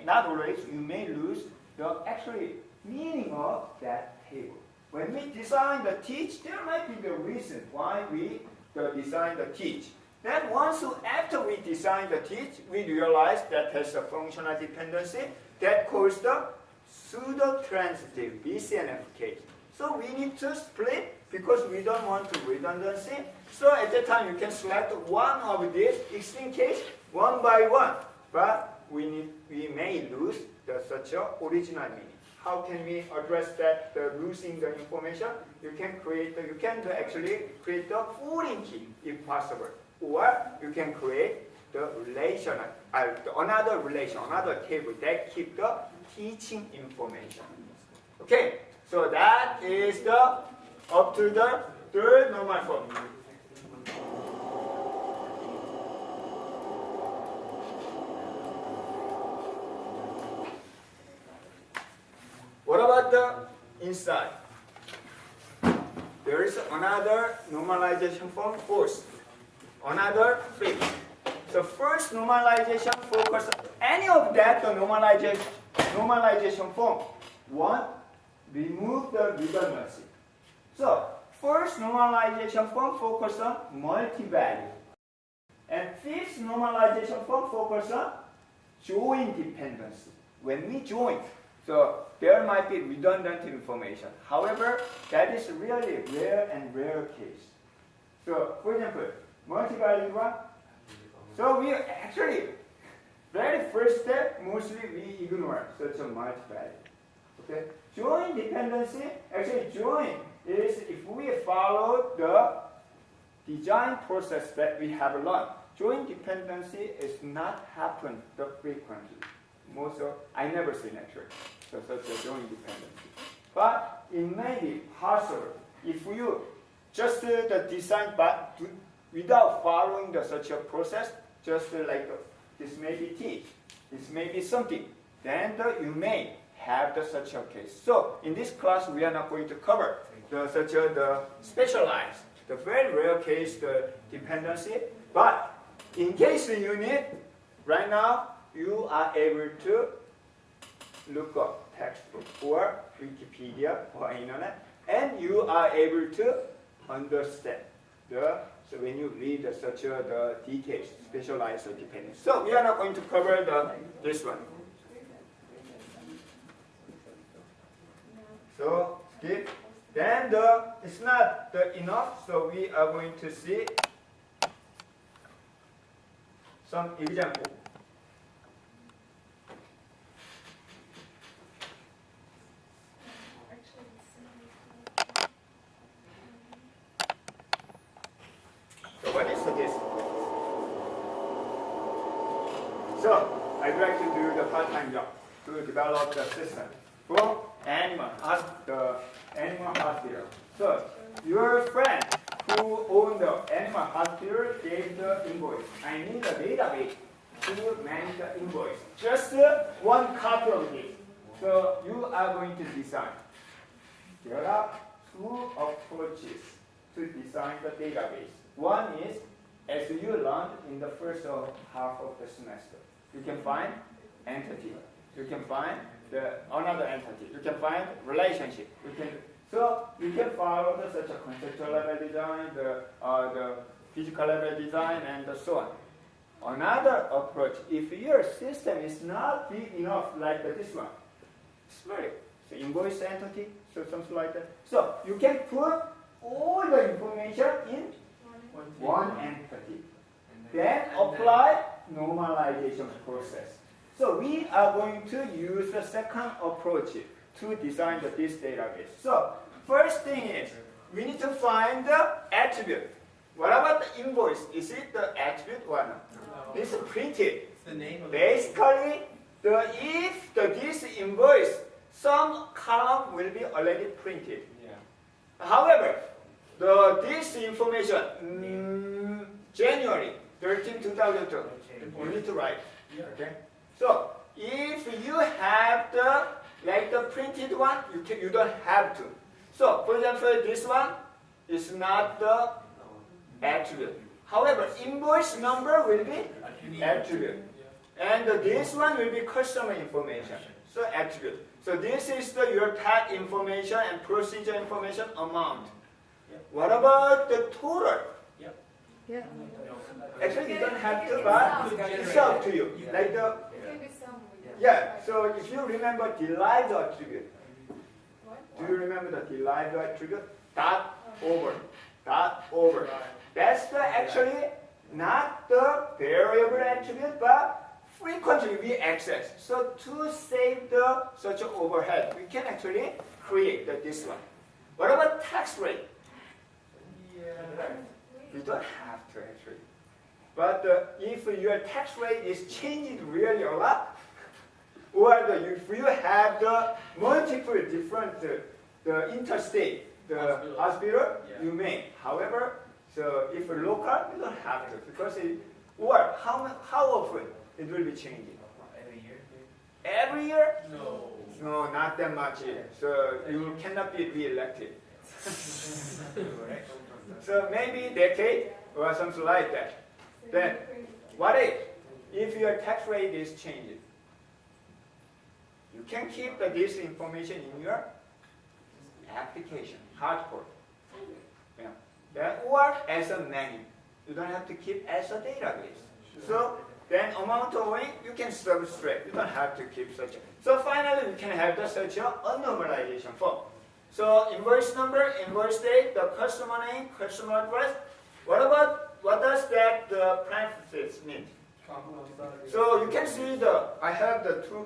not always, you may lose the actually meaning of that table. When we design the teach, there might be the reason why we design the teach. Then after we design the teach, we realize that has a functional dependency that calls the pseudo-transitive BCNF case. So we need to split because we don't want to redundancy. So at that time you can select one of these extreme case one by one. But we may lose such a original meaning. How can we address that losing the information? You can actually create the foreign key if possible, or you can create the relational, another table that keep the teaching information. Okay, so that is up to the third normal form. What about the inside? There is another normalization form, force. Another flip. So first normalization focus any of that the normalization form. One, remove the redundancy. So first normalization form focus on multi-value. And fifth normalization form focus on join dependency. When we join, so there might be redundant information. However, that is really rare case. So for example, multi-value one. So we actually, very first step, mostly we ignore such a multi-value. Okay? Join dependency, actually join is if we follow the design process that we have learned. Join dependency is not happen frequently. I never seen actually. So such a join dependency. But it may be possible if you just the design but without following such a process, just like this may be T, this may be something, then you may have such a case. So in this class we are not going to cover the specialized, the very rare case, the dependency. But in case you need, right now you are able to look up textbook or Wikipedia or internet, and you are able to understand so when you read such the details, specialized dependency. So we are not going to cover this one. So skip. Then it's not enough, so we are going to see some example. So what is this? So I'd like to do the part-time job to develop the system for animal hospital. So your friend who owned the animal hospital gave the invoice. I need a database to manage the invoice. Just one copy of this. So you are going to design. There are two approaches to design the database. One is, as you learned in the first half of the semester, you can find entity. You can find another entity. You can find relationship. So you can follow such a conceptual level design, the physical level design, and so on. Another approach, if your system is not big enough like this one, so invoice entity, so something like that. So you can put all the information in one entity. Then apply normalization process. So we are going to use the second approach to design this database. So first thing is, we need to find the attribute. What about the invoice? Is it the attribute or not? No. It's printed. It's the name of basically, if this invoice, some column will be already printed. Yeah. However, this information, January 13, 2002, you need to write. Okay. So if you have the printed one, you don't have to. So for example, this one is not the attribute. However, invoice number will be attribute. And this one will be customer information. So attribute. So this is your PAT information and procedure information amount. What about the total? Yeah. Actually, you don't have to, but it's up to you. Like the It can be some. yeah. So if you remember derived attribute, What? do you remember the derived attribute? Dot over, dot over. That's the actually not the variable attribute, but frequently we access. So to save the such overhead, we can actually create this one. What about tax rate? You don't have to actually. But if your tax rate is changing really a lot, or if you have the multiple different the interstate, the hospital, you may. However, so if local, you don't have to because or how often it will be changing? Every year? Every year? No. No, not that much. So you cannot be re-elected. So maybe decade or something like that. Then, what if your tax rate is changing? You can keep this information in your application, hardcore. Yeah. That, or as a menu. You don't have to keep as a database. So then amount owing, you can subtract. You don't have to keep such a. So finally, we can have such a normalization form. So invoice number, invoice date, the customer name, customer address. What does that parenthesis mean? So you can see I have the three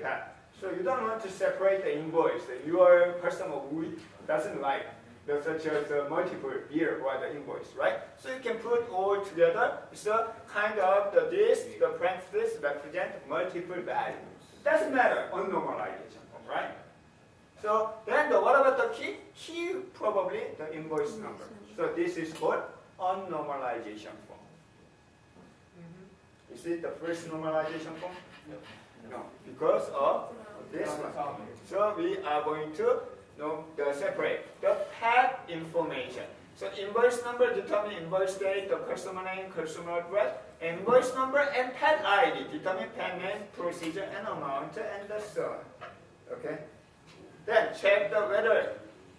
path. So you don't want to separate the invoice. Your customer doesn't like such as multiple year or the invoice, right? So you can put all together. It's a kind of the parenthesis represent multiple values. Doesn't matter on normalization form, right? So then what about the key? Key probably the invoice number. So this is called unnormalization form. Is it the first normalization form? No, because of this one. So we are going to separate the PAT information. So invoice number determine invoice date, the customer name, customer address, invoice number and PAT ID determine payment procedure and amount and so on. Okay. Then check whether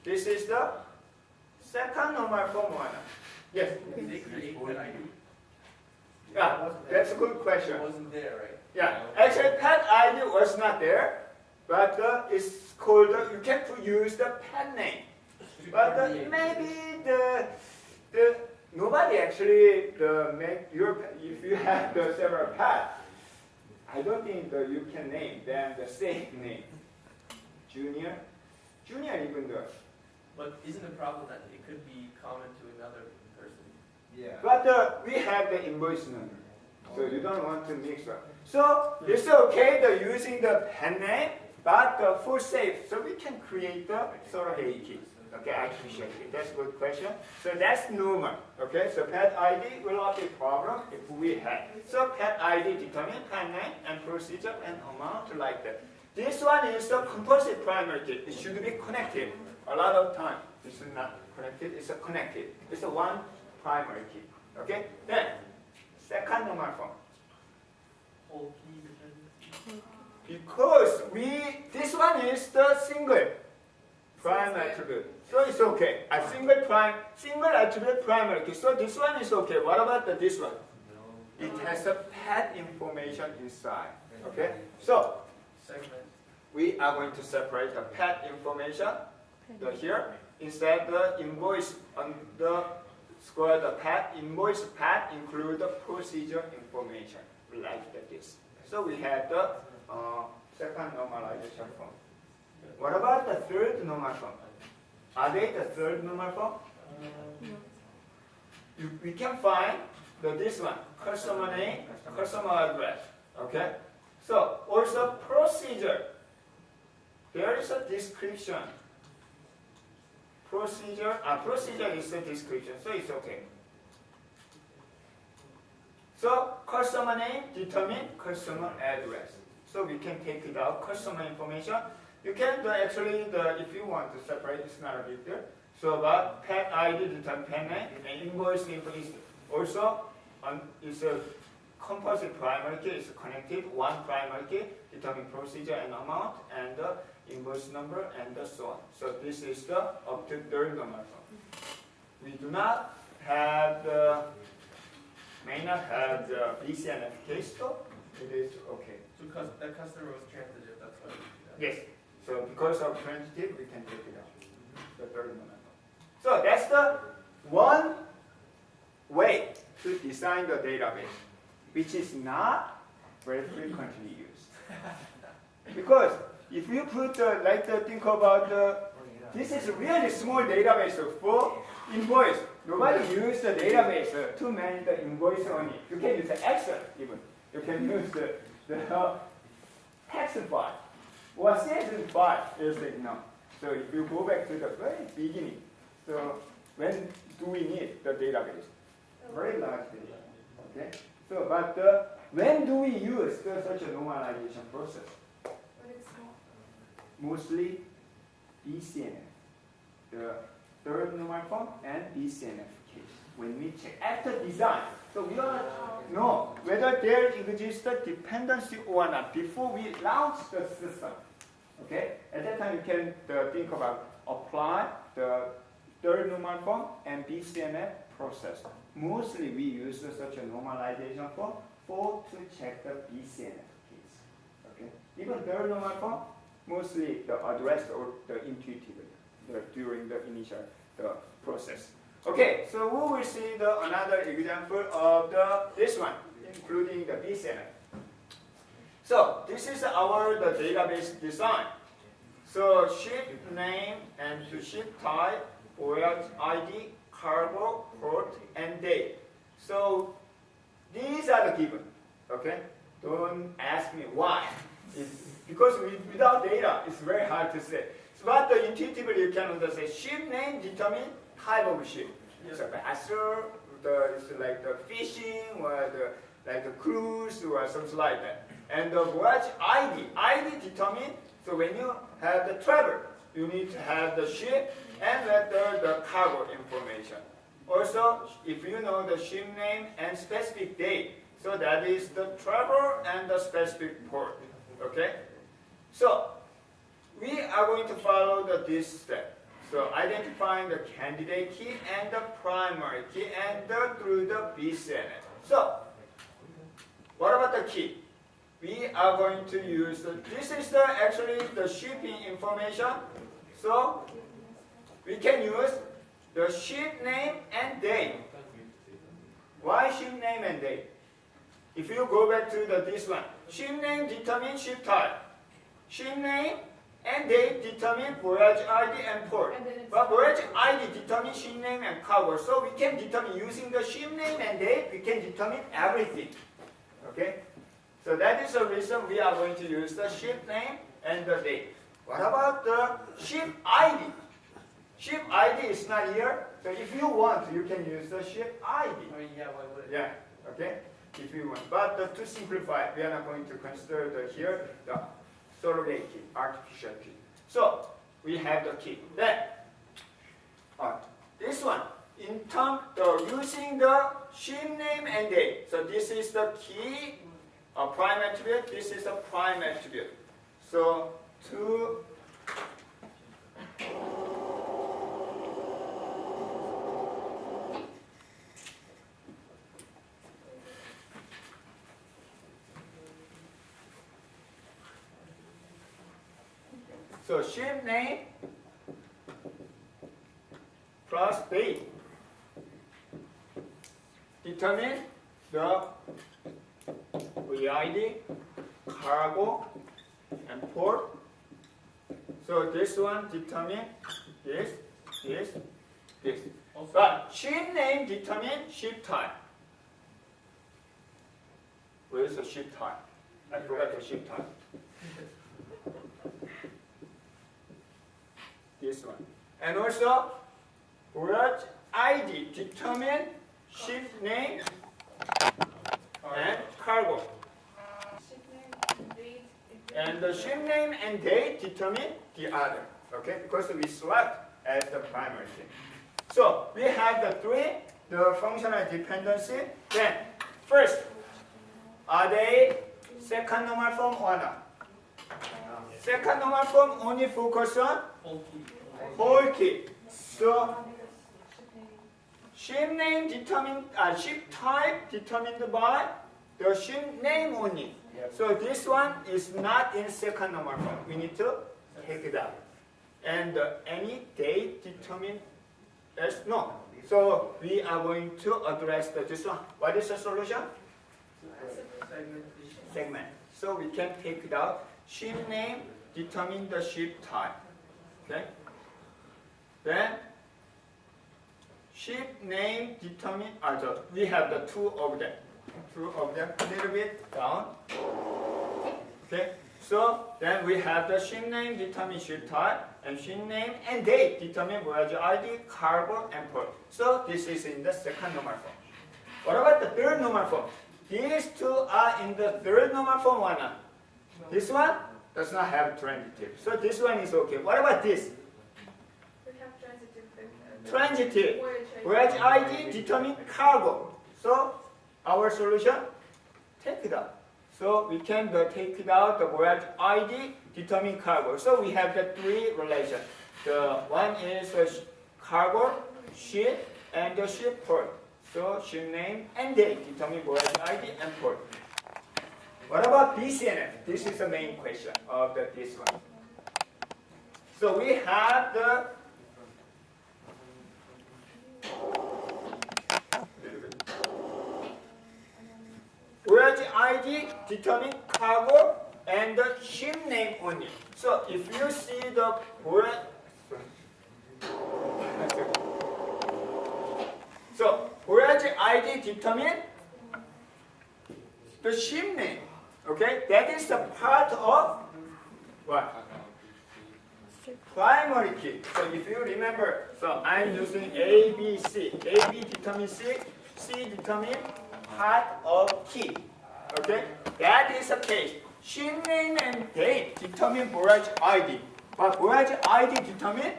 this is the second normal form or not. Yes. Did they create that ID? Yeah, that's a good question. It wasn't there, right? Yeah, actually PAT ID was not there, but it's called, you can use the PAT name. But maybe nobody actually make if you have the several PAT, I don't think you can name them the same name. Junior even though. But isn't the problem that it could be common to another person? Yeah. But we have the invoice number, so you don't want to mix up. So it's okay using the pen name, but for safe, so we can create the sort of A key. Okay, I appreciate it. That's a good question. So that's normal. Okay, so PAT ID will not be a problem if we have. So PAT ID determine pen name and procedure and amount like that. This one is the composite primary key. It should be connected. A lot of time, this is not connected. It's connected. It's a one primary key. Okay. Then second normal form. Whole key. Because this one is the single prime attribute, so it's okay. A single attribute primary key. So this one is okay. What about this one? It has a PAT information inside. Okay. So we are going to separate the PAT information here instead the invoice on the square the PAT invoice PAT include the procedure information like this. So we have the second normalization form. What about the third normal form? Are they the third normal form? We can find this one, customer name, customer address. Okay? So also procedure. There is a description. Procedure is a description, so it's okay. So customer name determine customer address. So we can take it out, customer information. You can actually, if you want to separate, it's not a big deal. So but PAT ID determine PAT name and invoice information Also, it's a composite primary key. It's connected. One primary key determine procedure and amount and the invoice number and so on. So this is the up to third normal form. We do not have may not have the BCNF case though. It is okay. So that customer was transitive, that's why we do that. Yes. So because of transitive, we can take it out. The third normal form. So that's the one way to design the database, which is not very frequently used. Because if you put think about this is a really small database for invoice. Nobody uses the database to manage the invoice only. You can use Excel even. You can use the text file or CSV file. You say no. So if you go back to the very beginning, so when do we need the database? Very large database. Okay. So but when do we use such a normalization process? But it's not. Mostly BCNF, the third normal form and BCNF case. When we check after design, so we want to know whether there exists a dependency or not before we launch the system. Okay, at that time you can think about apply the third normal form and BCNF process. Mostly we use such a normalization form to check the BCNF case. Okay, even third normal form, mostly the address or the intuitively during the initial process. Okay, so we will see another example of this one, including the BCNF. So this is our database design. So ship name and ship type, voyage ID, cargo, port, and date. So these are the given. Okay, don't ask me why. Because without data, it's very hard to say. But intuitively you can understand. Ship name determine type of ship. Yep. So vessel, it's like the fishing or like the cruise or something like that. And the voyage ID determine. So when you have the travel, you need to have the ship and the cargo information. Also, if you know the ship name and specific date, so that is the travel and the specific port. Okay? So we are going to follow this step. So identifying the candidate key and the primary key and through the BCNF. So what about the key? We are going to use this is actually the shipping information. So we can use the ship name and date. Why ship name and date? If you go back to this one, ship name determines ship type. Ship name and date determine voyage ID and port. But voyage ID determines ship name and cargo. So we can determine using the ship name and date, we can determine everything. Okay? So that is the reason we are going to use the ship name and the date. What about the ship ID? Ship ID is not here. So if you want, you can use the ship ID. I mean, yeah, why would it? Yeah, okay? If you want. But to simplify, we are not going to consider here the surrogate key, artificial key. So we have the key. Then, this one, in terms of using the ship name and date. So this is the key, prime attribute. This is a prime attribute. So to so ship name plus date determine the VID, cargo, and port. So this one determine this. Also, But ship name determine ship type. Where is the ship type? I forgot the ship type. This one. And also, voyage ID determine ship name and cargo. Ship name and date. And the ship name and date determine the other. Okay? Because we select as the primary thing. So we have the three the functional dependency. Then, first, are they second normal form or not? Second normal form only focus on Whole key. whole key. So, ship name ship type determined by the ship name only. So this one is not in second normal form. We need to take it out. And any date determined as no. So we are going to address this one. What is the solution? Segment. So we can take it out. Ship name determine the ship type. Okay. Then ship name determine. We have the two of them. A little bit down. Okay. So then we have the ship name determine ship type, and ship name and date determine voyage ID, cargo, and port. So this is in the second normal form. What about the third normal form? These two are in the third normal form or not? This one does not have transitive. So this one is okay. What about this? We have transitive. Transitive. Voyage ID determine cargo. So our solution, take it out. So we can take it out, the voyage ID determine cargo. So we have the three relations. The one is cargo, ship, and the ship port. So ship name and date determine voyage ID and port. What about BCNF? This is the main question of this one. So we have the voyage ID determine cargo and the ship name only. So if you see the voyage, so voyage ID determine the ship name. Okay, that is the part of what? Primary key. So if you remember, so I'm using A, B, C. A, B determine C, C determine part of key. Okay, that is the case. Ship name and date determine voyage ID, but voyage ID determine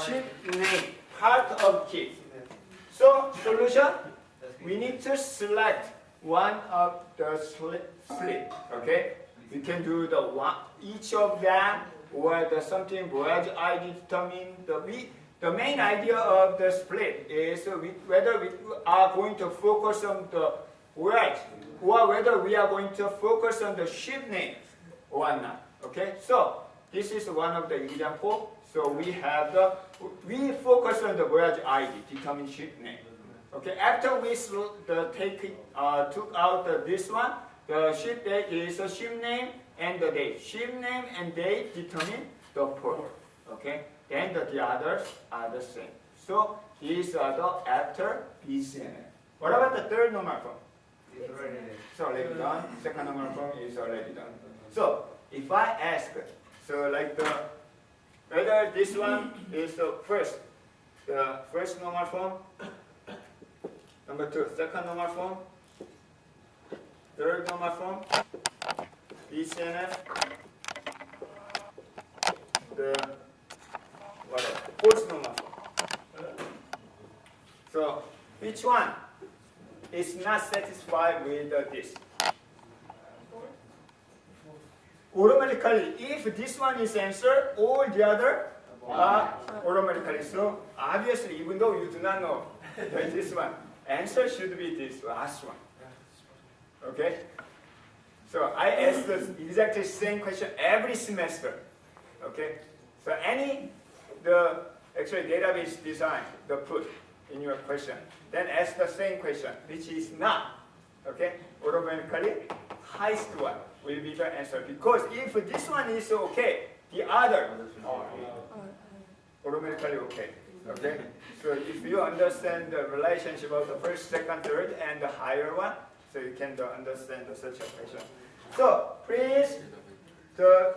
ship name, part of key. So solution, we need to select one of the split. Okay, we can do the one each of them or the something voyage ID determine the main idea of the split is whether we are going to focus on the voyage or whether we are going to focus on the ship name or not. Okay, so this is one of the examples. So we focus on the voyage ID determine ship name. Okay, after we took out this one, the ship date is a ship name and the date. Ship name and date determine the port. Okay, then the others are the same. So these are the after BCNF. What about the third normal form? It's already done. Second normal form is already done. So if I ask, so like whether this one is the first normal form, number two, second normal form, third normal form, BCNF, fourth normal form. So which one is not satisfied with this? Automatically, if this one is answered, all the other are automatically. So obviously, even though you do not know this one, answer should be this last one. Okay? So I ask the exactly same question every semester. Okay? So actually database design, the put in your question, then ask the same question, which is not. Okay? Automatically, highest one will be the answer. Because if this one is okay, the other automatically okay. Okay? So if you understand the relationship of the first, second, third, and the higher one, so you can understand such a question. So please,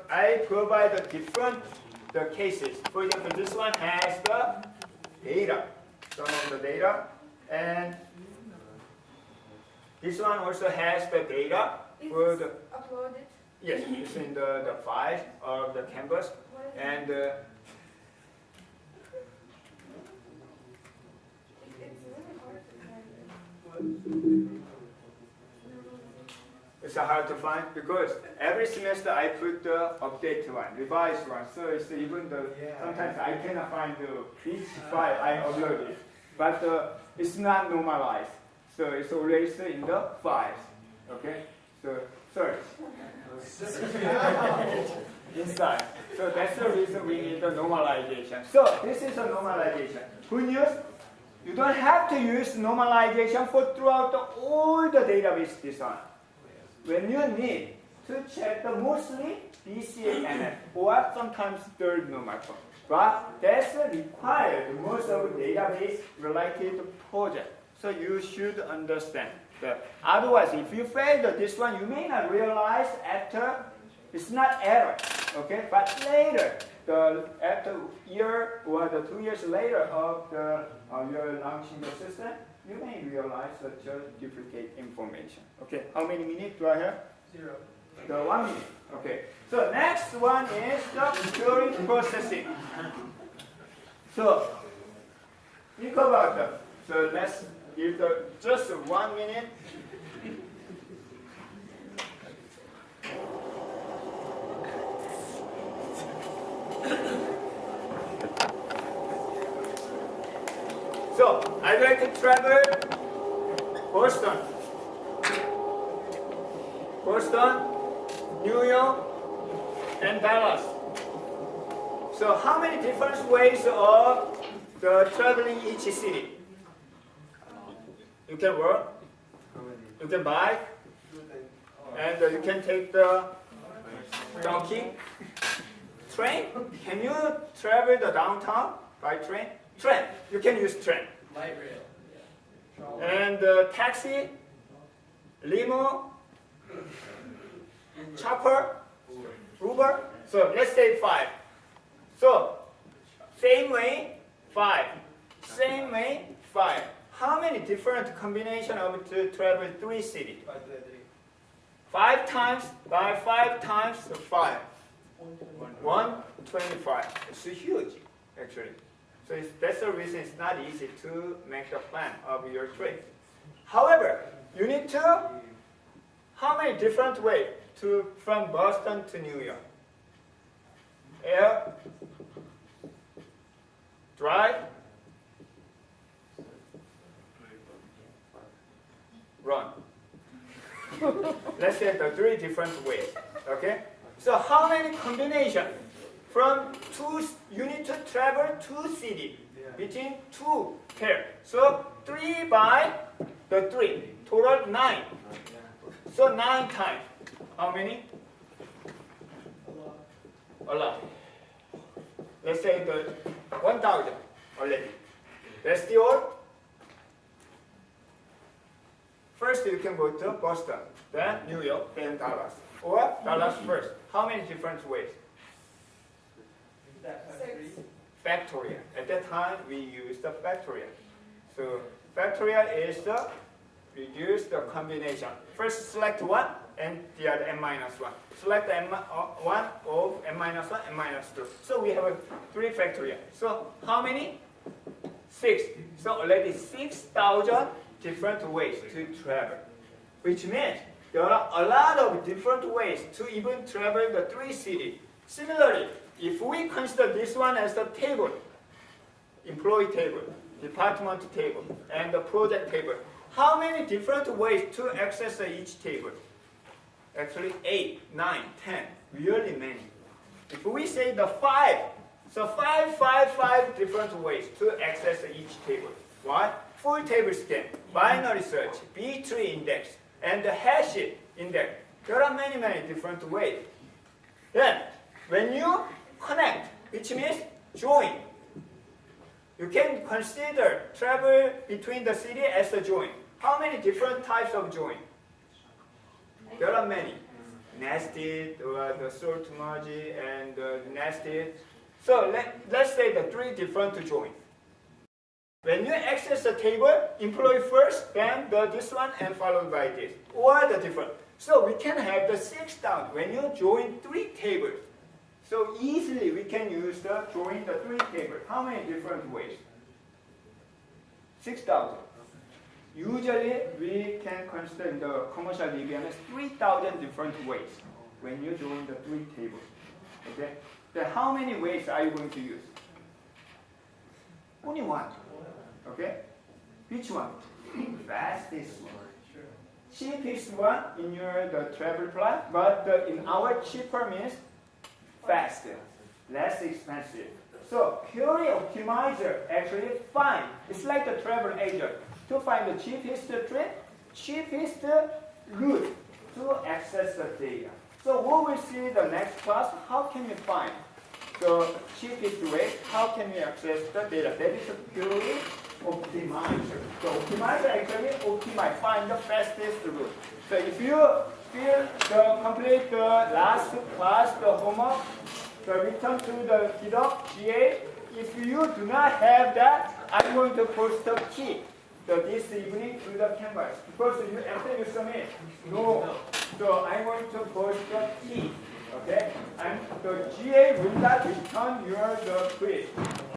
I provide the different cases. For example, this one has the data, some of the data, and this one also has the data. For the, uploaded? yes, it's in the file of the Canvas, and It's really hard to find. It's hard to find because every semester I put the updated one, revised one. So it's even the sometimes I cannot find which file I uploaded, but it's not normalized. So it's always in the files. Okay. So search inside. So that's the reason we need the normalization. So this is a normalization. Good news. You don't have to use normalization for throughout all the database design. When you need to check the mostly BCA or sometimes third normal form. But that's required most of database related project. So you should understand that. Otherwise, if you fail this one, you may not realize after it's not error. Okay, but later, after year or the 2 years later of your launching the system, you may realize such a duplicate information. Okay, how many minutes do I have? 0. The 1 minute. Okay. So next one is the query processing. So think about that. So let's give just 1 minute. So I'd like to travel Boston, New York, and Dallas. So how many different ways of the traveling each city? You can walk, you can bike, and you can take the donkey. Train? Can you travel the downtown by train? Train. You can use train. Light rail. And taxi, limo, chopper, Uber. So let's say 5. So same way, 5. Same way, 5. How many different combinations of to travel 3 cities? 5 times by 5 times 5. 125. It's huge, actually. So that's the reason it's not easy to make a plan of your trip. However, you need to, how many different ways from Boston to New York? Air, drive, run. Let's say the 3 different ways, okay? So how many combinations? From 2, you need to travel 2 cities between 2 pairs. So 3 by the 3, total 9. So 9 times. How many? A lot. Let's say the 1,000 already. That's the order. First you can go to Boston, then New York, then Dallas. Or Dallas first. How many different ways? 6. Factorial. At that time, we used the factorial. So factorial is the reduce the combination. First select 1 and the other n-1. Select one of n-1, n-2. So we have 3 factorial. So how many? 6. So already 6,000 different ways to travel. Which means there are a lot of different ways to even travel the 3 cities. Similarly, if we consider this one as the table, employee table, department table, and the project table, how many different ways to access each table? Actually 8, 9, 10, really many. If we say the 5, so 5 different ways to access each table. Why? Full table scan, binary search, B-tree index, and the hash index. There are many different ways. Then, when you connect, which means join, you can consider travel between the city as a join. How many different types of join? There are many. Nested, or the sort merge, and nested. So let's say the 3 different join. When you access the table, employee first, then this one, and followed by this, or the different. So we can have the 6,000 when you join 3 tables. So easily we can use the join the 3 tables. How many different ways? 6,000. Usually, we can consider in the commercial DBMS 3,000 different ways when you're doing the three tables. Okay? Then how many ways are you going to use? Only one. Okay? Which one? Fastest one. Cheapest one in your the travel plan, but in our cheaper means faster, less expensive. So query optimizer actually find, it's like the travel agent to find the cheapest trip, cheapest route to access the data. So we will see the next class, how can you find the cheapest way, how can we access the data? That is a query optimizer. So optimizer actually optimize, find the fastest route. So if you feel the complete the last class, the homework, the return to the GitHub GA, if you do not have that, I'm going to post the key this evening to the canvas. Because you after you submit, no. So I'm going to post the key. Okay? And the GA will not return your the quiz.